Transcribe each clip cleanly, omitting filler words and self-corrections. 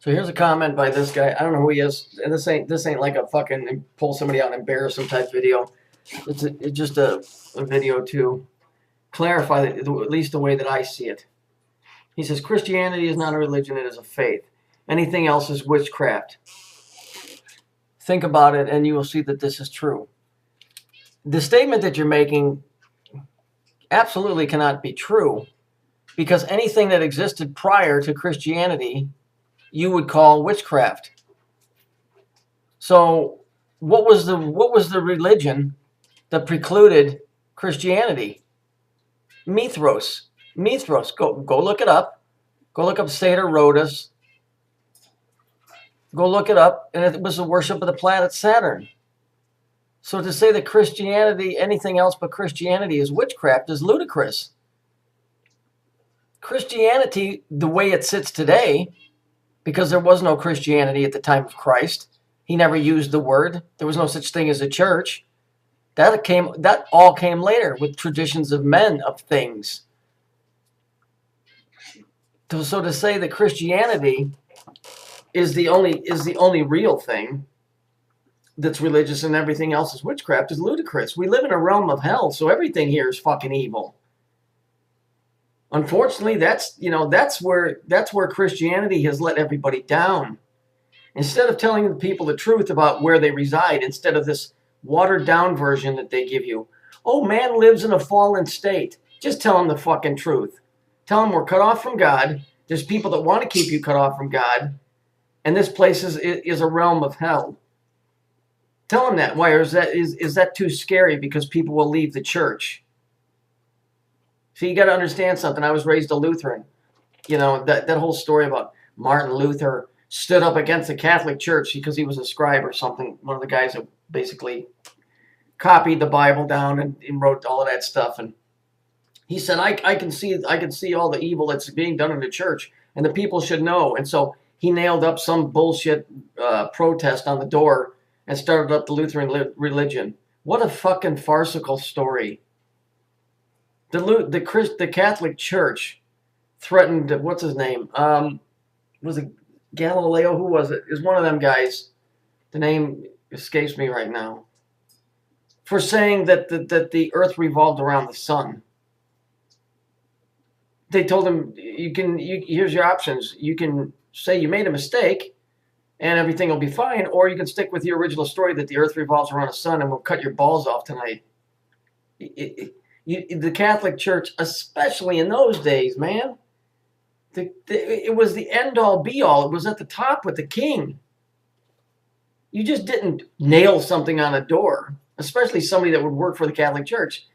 So here's a comment by this guy. I don't know who he is. And this ain't like a fucking pull somebody out and embarrass them type video. It's just a video to clarify at least the way that I see it. He says Christianity is not a religion; it is a faith. Anything else is witchcraft. Think about it, and you will see that this is true. The statement that you're making absolutely cannot be true, because anything that existed prior to Christianity you would call witchcraft. So what was the religion that precluded Christianity? Mithros. Mithros. Go look it up. Go look up Satyr Rhodus. Go look it up, and it was the worship of the planet Saturn. So to say that Christianity, anything else but Christianity, is witchcraft is ludicrous. Christianity, the way it sits today, because there was no Christianity at the time of Christ. He never used the word. There was no such thing as a church. That all came later with traditions of men of things. So to say that Christianity is the only real thing that's religious and everything else is witchcraft is ludicrous. We live in a realm of hell, so everything here is fucking evil. Unfortunately, that's where Christianity has let everybody down. Instead of telling the people the truth about where they reside, instead of this watered down version that they give you, oh, man lives in a fallen state. Just tell them the fucking truth. Tell them we're cut off from God. There's people that want to keep you cut off from God, and this place is a realm of hell. Tell them that. Why is that too scary? Because people will leave the church. So you got to understand something. I was raised a Lutheran. You know, that whole story about Martin Luther stood up against the Catholic Church because he was a scribe or something. One of the guys that basically copied the Bible down and wrote all of that stuff. And he said, I can see all the evil that's being done in the church, and the people should know. And so he nailed up some bullshit protest on the door and started up the Lutheran religion. What a fucking farcical story. The Catholic Church threatened, what's his name? Was it Galileo? Who was it? It was one of them guys. The name escapes me right now. For saying that the earth revolved around the sun. They told him, here's your options. You can say you made a mistake and everything will be fine, or you can stick with your original story that the earth revolves around the sun and we'll cut your balls off tonight. The Catholic Church, especially in those days, man, it was the end-all, be-all. It was at the top with the king. You just didn't nail something on a door, especially somebody that would work for the Catholic Church.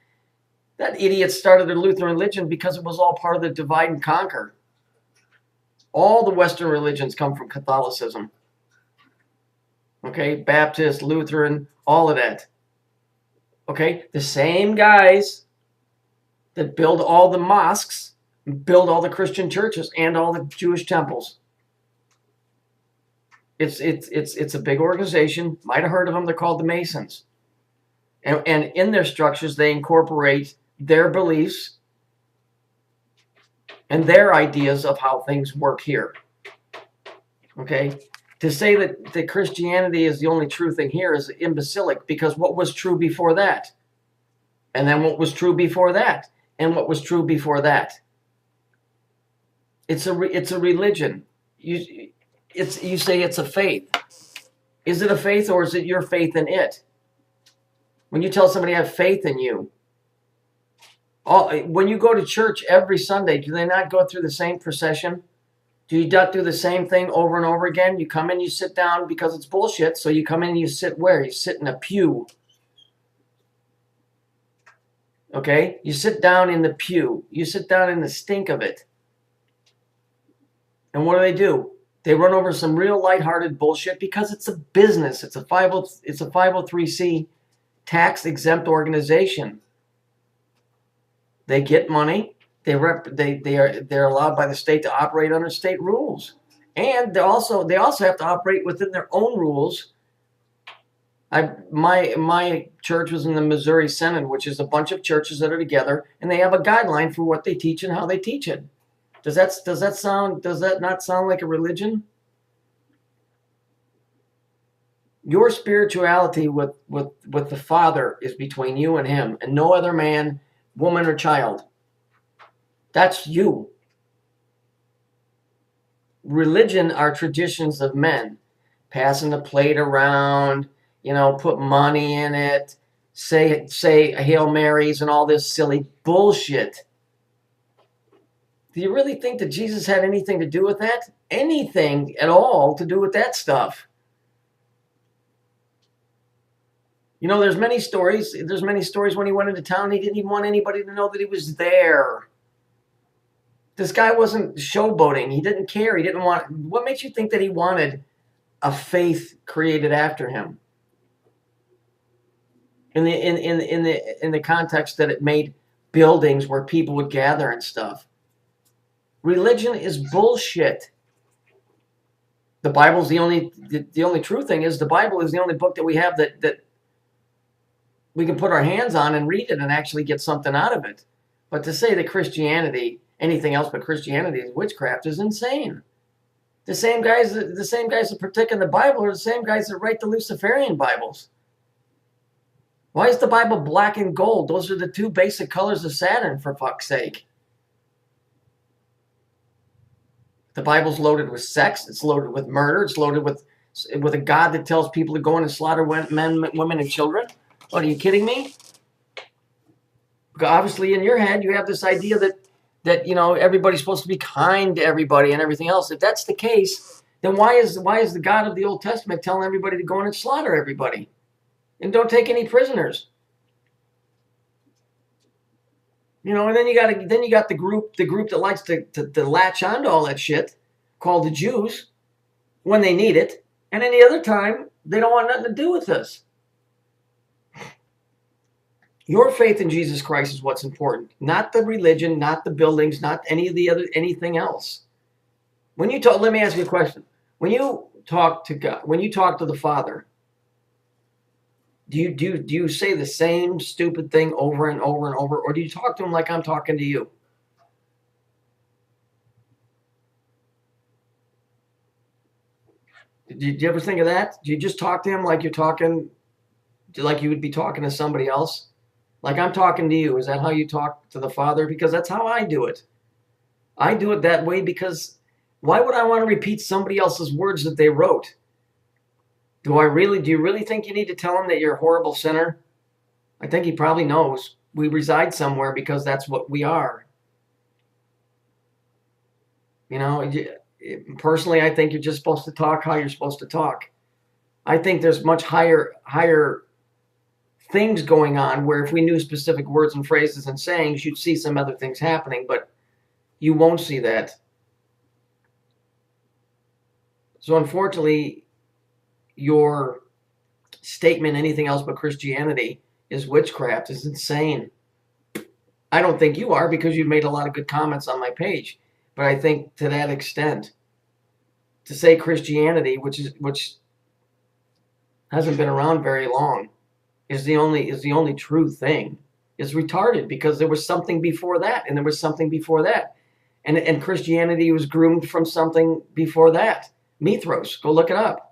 That idiot started the Lutheran religion because it was all part of the divide and conquer. All the Western religions come from Catholicism. Okay, Baptist, Lutheran, all of that. Okay, the same guys that build all the mosques, build all the Christian churches and all the Jewish temples. It's a big organization. Might have heard of them. They're called the Masons. And in their structures, they incorporate their beliefs and their ideas of how things work here. Okay? To say that Christianity is the only true thing here is imbecilic, because what was true before that? And then what was true before that? And what was true before that? It's a religion. You say it's a faith. Is it a faith, or is it your faith in it? When you tell somebody I have faith in you, when you go to church every Sunday, do they not go through the same procession? Do you not do the same thing over and over again? You come in, you sit down because it's bullshit. So you come in and you sit where? You sit in a pew. Okay? You sit down in the pew. You sit down in the stink of it. And what do? They run over some real lighthearted bullshit because it's a business. It's a 503c tax-exempt organization. They get money. They're allowed by the state to operate under state rules, and they also have to operate within their own rules. My church was in the Missouri Synod, which is a bunch of churches that are together, and they have a guideline for what they teach and how they teach it. Does that not sound like a religion? Your spirituality with the Father is between you and him, and no other man, woman, or child. That's you. Religion are traditions of men, passing the plate around, put money in it, say Hail Marys and all this silly bullshit. Do you really think that Jesus had anything to do with that? Anything at all to do with that stuff? There's many stories. There's many stories when he went into town, he didn't even want anybody to know that he was there. This guy wasn't showboating. He didn't care. He didn't want. What makes you think that he wanted a faith created after him? In the context that it made buildings where people would gather and stuff. Religion is bullshit. The Bible's the only true thing is the Bible is the only book that we have that we can put our hands on and read it and actually get something out of it. But to say that Christianity, anything else but Christianity, is witchcraft is insane. The same guys that partake in the Bible are the same guys that write the Luciferian Bibles. Why is the Bible black and gold? Those are the two basic colors of Saturn, for fuck's sake. The Bible's loaded with sex. It's loaded with murder. It's loaded with a God that tells people to go in and slaughter men, women, and children. What, are you kidding me? Because obviously, in your head, you have this idea that everybody's supposed to be kind to everybody and everything else. If that's the case, then why is the God of the Old Testament telling everybody to go in and slaughter everybody and don't take any prisoners? And then you got the group that likes to latch onto all that shit, called the Jews, when they need it, and any other time they don't want nothing to do with us. Your faith in Jesus Christ is what's important, not the religion, not the buildings, not anything else. Let me ask you a question. When you talk to God, when you talk to the Father, do you say the same stupid thing over and over and over, or do you talk to him like I'm talking to you? Did you ever think of that? Do you just talk to him like like you would be talking to somebody else? Like I'm talking to you. Is that how you talk to the Father? Because that's how I do it. I do it that way because why would I want to repeat somebody else's words that they wrote? Do you really think you need to tell him that you're a horrible sinner? I think he probably knows. We reside somewhere because that's what we are. Personally, I think you're just supposed to talk how you're supposed to talk. I think there's much higher things going on where if we knew specific words and phrases and sayings, you'd see some other things happening, but you won't see that. So unfortunately, your statement, anything else but Christianity is witchcraft, is insane. I don't think you are, because you've made a lot of good comments on my page. But I think to that extent, to say Christianity, which hasn't been around very long, is the only true thing, is retarded, because there was something before that, and there was something before that. And Christianity was groomed from something before that. Mithras, go look it up.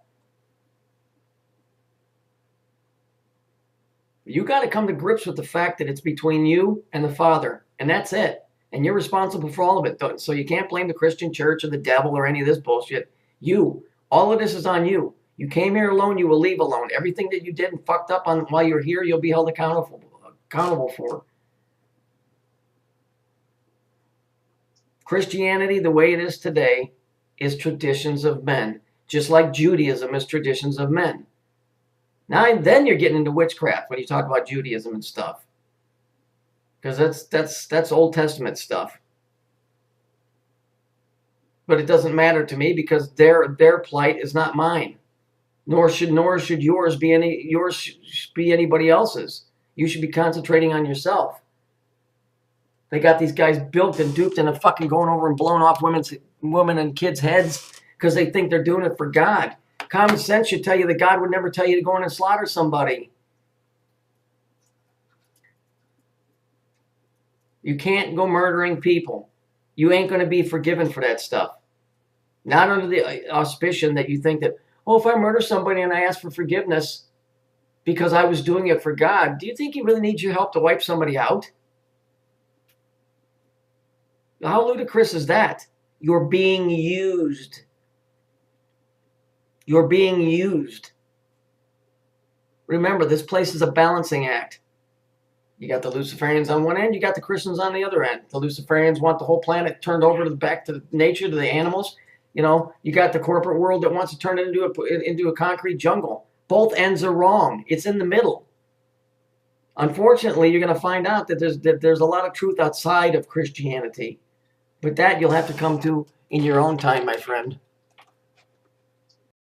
You got to come to grips with the fact that it's between you and the Father, and that's it. And you're responsible for all of it. So you can't blame the Christian church or the devil or any of this bullshit. All of this is on you. You came here alone, you will leave alone. Everything that you did and fucked up on while you're here, you'll be held accountable for. Christianity, the way it is today, is traditions of men, just like Judaism is traditions of men. Now then you're getting into witchcraft when you talk about Judaism and stuff, because that's Old Testament stuff. But it doesn't matter to me, because their plight is not mine, nor should yours be anybody else's. You should be concentrating on yourself. They got these guys bilked and duped and fucking going over and blowing off women and kids' heads because they think they're doing it for God. Common sense should tell you that God would never tell you to go in and slaughter somebody. You can't go murdering people. You ain't going to be forgiven for that stuff. Not under the auspicion that you think that, Oh, if I murder somebody and I ask for forgiveness because I was doing it for God, do you think he really needs your help to wipe somebody out? How ludicrous is that? You're being used. You're being used. Remember, this place is a balancing act. You got the Luciferians on one end, you got the Christians on the other end. The Luciferians want the whole planet turned over to the back to nature, to the animals. You know, you got the corporate world that wants to turn it into a concrete jungle. Both ends are wrong. It's in the middle. Unfortunately, you're going to find out that there's a lot of truth outside of Christianity. But that you'll have to come to in your own time, my friend.